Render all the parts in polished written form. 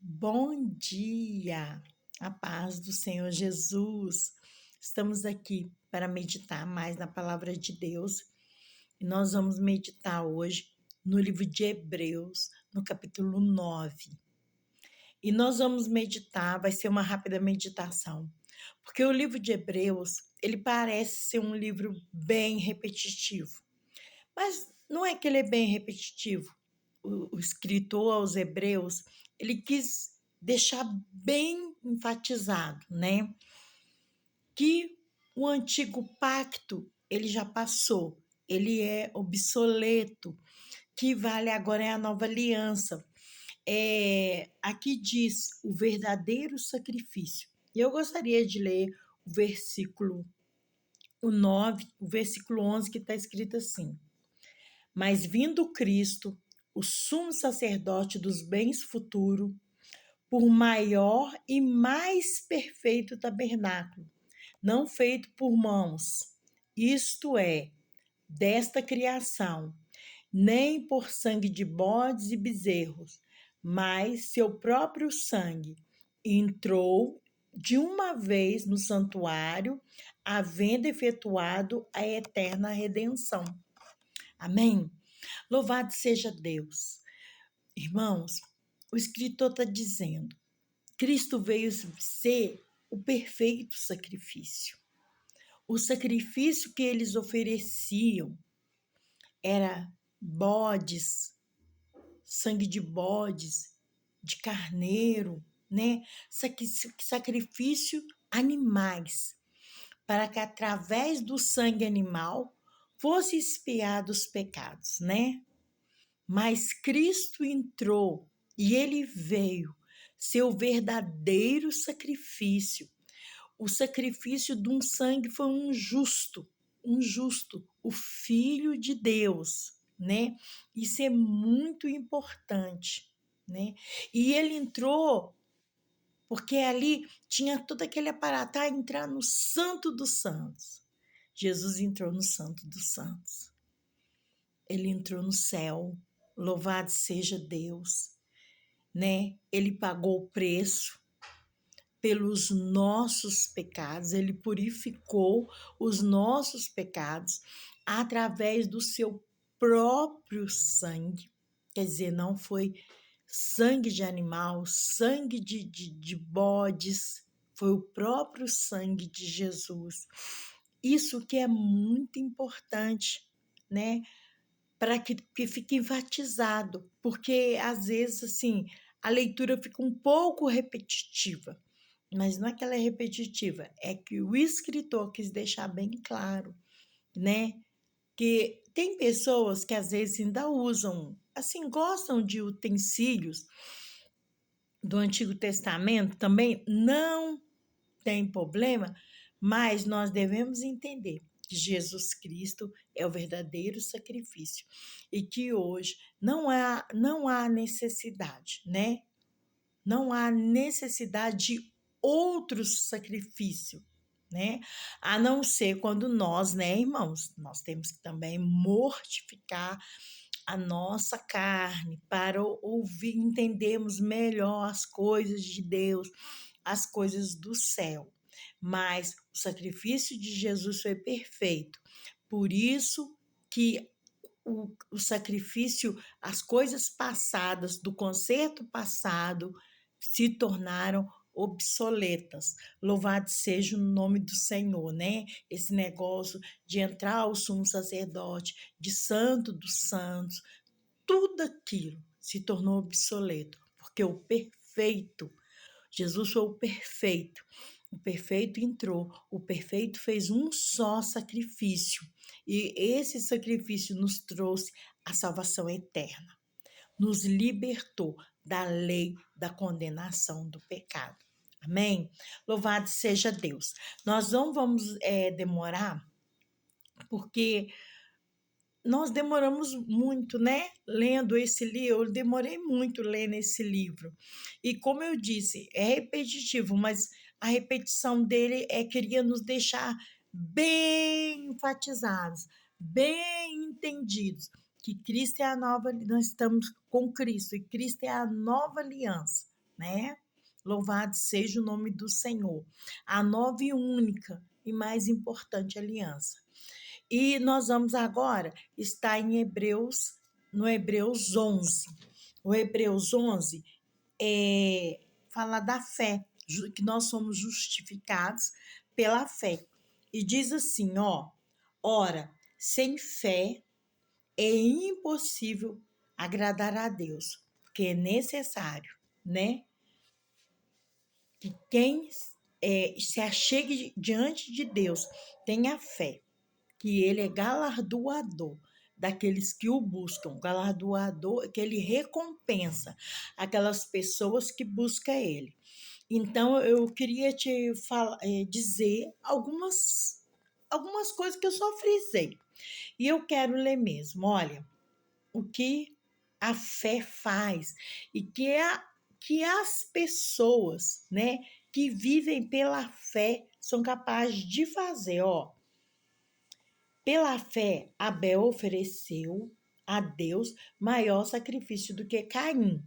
Bom dia, a paz do Senhor Jesus. Estamos aqui para meditar mais na palavra de Deus e nós vamos meditar hoje no livro de Hebreus, no capítulo 9. E nós vamos meditar, vai ser uma rápida meditação, porque o livro de Hebreus, ele parece ser um livro bem repetitivo, mas não é que ele é bem repetitivo. O escritor aos Hebreus, ele quis deixar bem enfatizado, né, que o antigo pacto, ele já passou, ele é obsoleto, que vale agora é a nova aliança. Aqui diz o verdadeiro sacrifício. E eu gostaria de ler o versículo 9, o versículo 11, que está escrito assim: Mas vindo Cristo, o sumo sacerdote dos bens futuros, por maior e mais perfeito tabernáculo, não feito por mãos, isto é, desta criação, nem por sangue de bodes e bezerros, mas seu próprio sangue, entrou de uma vez no santuário, havendo efetuado a eterna redenção. Amém? Louvado seja Deus. Irmãos, o escritor está dizendo: Cristo veio ser o perfeito sacrifício. O sacrifício que eles ofereciam era bodes, sangue de bodes, de carneiro, né? Sacrifício animais, para que através do sangue animal fosse expiado os pecados, né? Mas Cristo entrou e ele veio ser o verdadeiro sacrifício. O sacrifício de um sangue foi um justo, o Filho de Deus, né? Isso é muito importante, né? E ele entrou porque ali tinha todo aquele aparato, entrar no Santo dos Santos. Jesus entrou no Santo dos Santos. Ele entrou no céu. Louvado seja Deus, né? Ele pagou o preço pelos nossos pecados, ele purificou os nossos pecados através do seu próprio sangue. Quer dizer, não foi sangue de animal, sangue de bodes, foi o próprio sangue de Jesus. Isso que é muito importante, né? Para que fique enfatizado, porque às vezes assim a leitura fica um pouco repetitiva, mas não é que ela é repetitiva, é que o escritor quis deixar bem claro, né? Que tem pessoas que às vezes ainda usam, assim, gostam de utensílios do Antigo Testamento também, não tem problema, mas nós devemos entender que Jesus Cristo é o verdadeiro sacrifício e que hoje não há necessidade, né? Não há necessidade de outro sacrifício, né? A não ser quando nós, né, irmãos, nós temos que também mortificar a nossa carne para ouvir, entendermos melhor as coisas de Deus, as coisas do céu. Mas o sacrifício de Jesus foi perfeito. Por isso que o sacrifício, as coisas passadas do concerto passado se tornaram obsoletas. Louvado seja o nome do Senhor, né? Esse negócio de entrar ao sumo sacerdote, de santo dos santos, tudo aquilo se tornou obsoleto, porque o perfeito, Jesus foi o perfeito. O perfeito entrou, o perfeito fez um só sacrifício. E esse sacrifício nos trouxe a salvação eterna. Nos libertou da lei da condenação do pecado. Amém? Louvado seja Deus. Nós não vamos demorar, porque nós demoramos muito, né? Lendo esse livro, eu demorei muito lendo esse livro. E como eu disse, é repetitivo, mas a repetição dele queria nos deixar bem enfatizados, bem entendidos, que Cristo é a nova, nós estamos com Cristo, e Cristo é a nova aliança, né? Louvado seja o nome do Senhor. A nova e única e mais importante aliança. E nós vamos agora estar em Hebreus, no Hebreus 11. O Hebreus 11 fala da fé, que nós somos justificados pela fé. E diz assim, ora, sem fé é impossível agradar a Deus, porque é necessário, né, que quem se achegue diante de Deus tenha fé, que ele é galardoador daqueles que o buscam, galardoador que ele recompensa aquelas pessoas que buscam ele. Então, eu queria te dizer algumas coisas que eu só frisei. E eu quero ler mesmo. Olha, o que a fé faz e que as pessoas, né, que vivem pela fé são capazes de fazer, Pela fé, Abel ofereceu a Deus maior sacrifício do que Caim.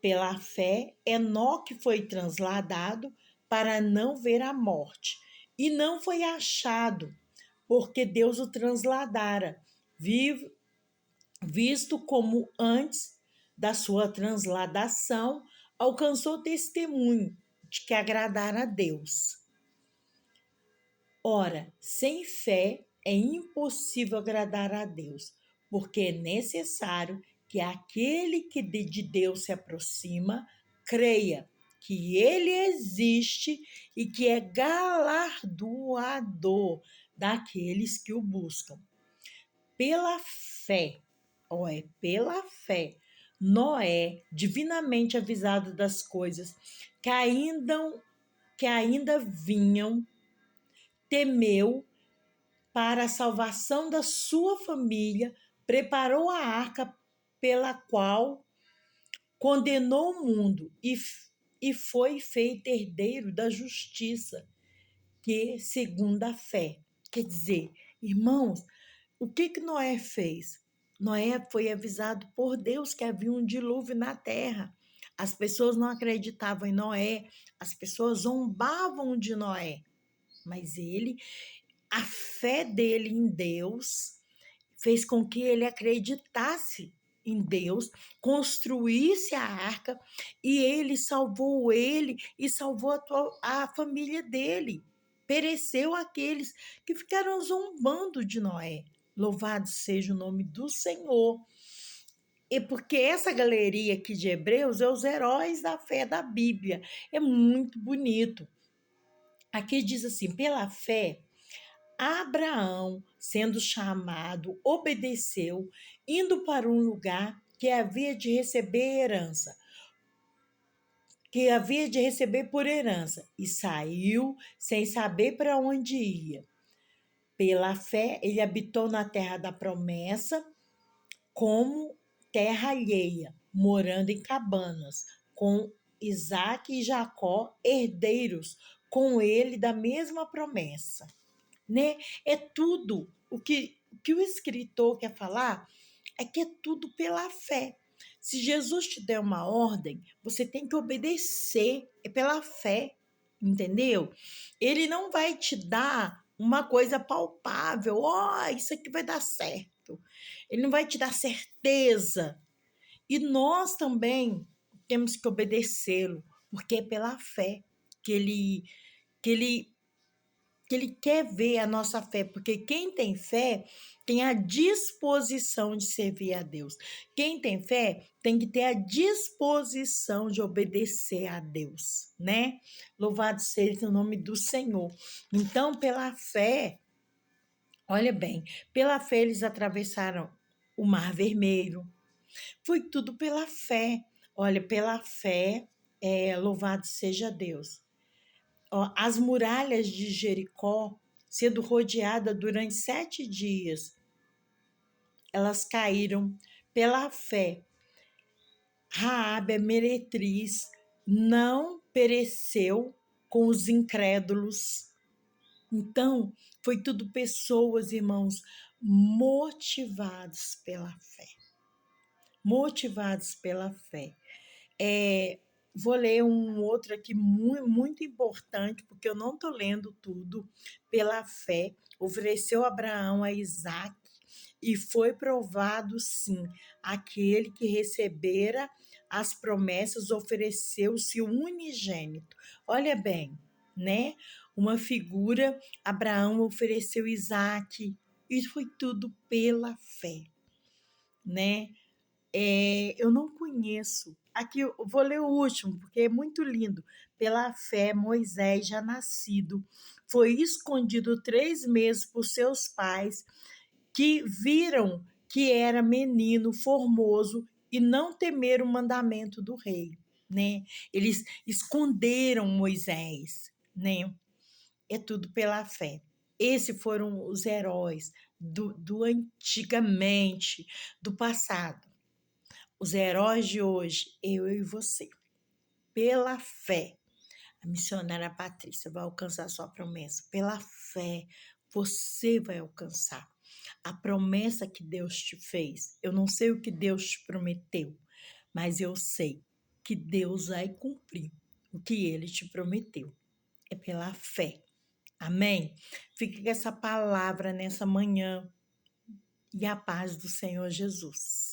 Pela fé, Enoque foi transladado para não ver a morte, e não foi achado, porque Deus o transladara, visto como antes da sua transladação alcançou testemunho de que agradara a Deus. Ora, sem fé é impossível agradar a Deus, porque é necessário que aquele que de Deus se aproxima creia que ele existe e que é galardoador daqueles que o buscam. Pela fé, pela fé, Noé, divinamente avisado das coisas que ainda vinham, temeu para a salvação da sua família, preparou a arca pela qual condenou o mundo e foi feito herdeiro da justiça, que segundo a fé. Quer dizer, irmãos, o que Noé fez? Noé foi avisado por Deus que havia um dilúvio na terra. As pessoas não acreditavam em Noé, as pessoas zombavam de Noé, mas a fé dele em Deus fez com que ele acreditasse em Deus, construísse a arca e ele salvou ele e salvou a família dele. Pereceu aqueles que ficaram zombando de Noé. Louvado seja o nome do Senhor. E porque essa galeria aqui de Hebreus é os heróis da fé da Bíblia. É muito bonito. Aqui diz assim, pela fé, Abraão, sendo chamado, obedeceu, indo para um lugar que havia de receber herança, que havia de receber por herança, e saiu sem saber para onde ia. Pela fé, ele habitou na terra da promessa, como terra alheia, morando em cabanas, com Isaque e Jacó, herdeiros com ele da mesma promessa. Né? É tudo o que o escritor quer falar é que é tudo pela fé. Se Jesus te der uma ordem, você tem que obedecer, é pela fé, entendeu? Ele não vai te dar uma coisa palpável, isso aqui vai dar certo. Ele não vai te dar certeza. E nós também temos que obedecê-lo, porque é pela fé que ele que ele quer ver a nossa fé, porque quem tem fé tem a disposição de servir a Deus. Quem tem fé tem que ter a disposição de obedecer a Deus, né? Louvado seja o nome do Senhor. Então, pela fé, olha bem, pela fé eles atravessaram o Mar Vermelho. Foi tudo pela fé. Olha, pela fé, louvado seja Deus. As muralhas de Jericó, sendo rodeada durante 7 dias, elas caíram pela fé. Raabe, a meretriz, não pereceu com os incrédulos. Então, foi tudo pessoas, irmãos, motivados pela fé. Motivados pela fé. Vou ler um outro aqui muito, muito importante, porque eu não estou lendo tudo. Pela fé, ofereceu Abraão a Isaque, e foi provado, sim. Aquele que recebera as promessas ofereceu-se unigênito. Olha bem, né? Uma figura, Abraão ofereceu Isaque, e foi tudo pela fé, né? Eu não conheço. Aqui eu vou ler o último, porque é muito lindo. Pela fé, Moisés, já nascido, foi escondido 3 meses por seus pais, que viram que era menino formoso e não temeram o mandamento do rei, né? Eles esconderam Moisés, né? É tudo pela fé. Esses foram os heróis do antigamente, do passado. Os heróis de hoje, eu e você. Pela fé, a missionária Patrícia vai alcançar sua promessa. Pela fé, você vai alcançar a promessa que Deus te fez. Eu não sei o que Deus te prometeu, mas eu sei que Deus vai cumprir o que ele te prometeu. É pela fé. Amém? Fique com essa palavra nessa manhã e a paz do Senhor Jesus.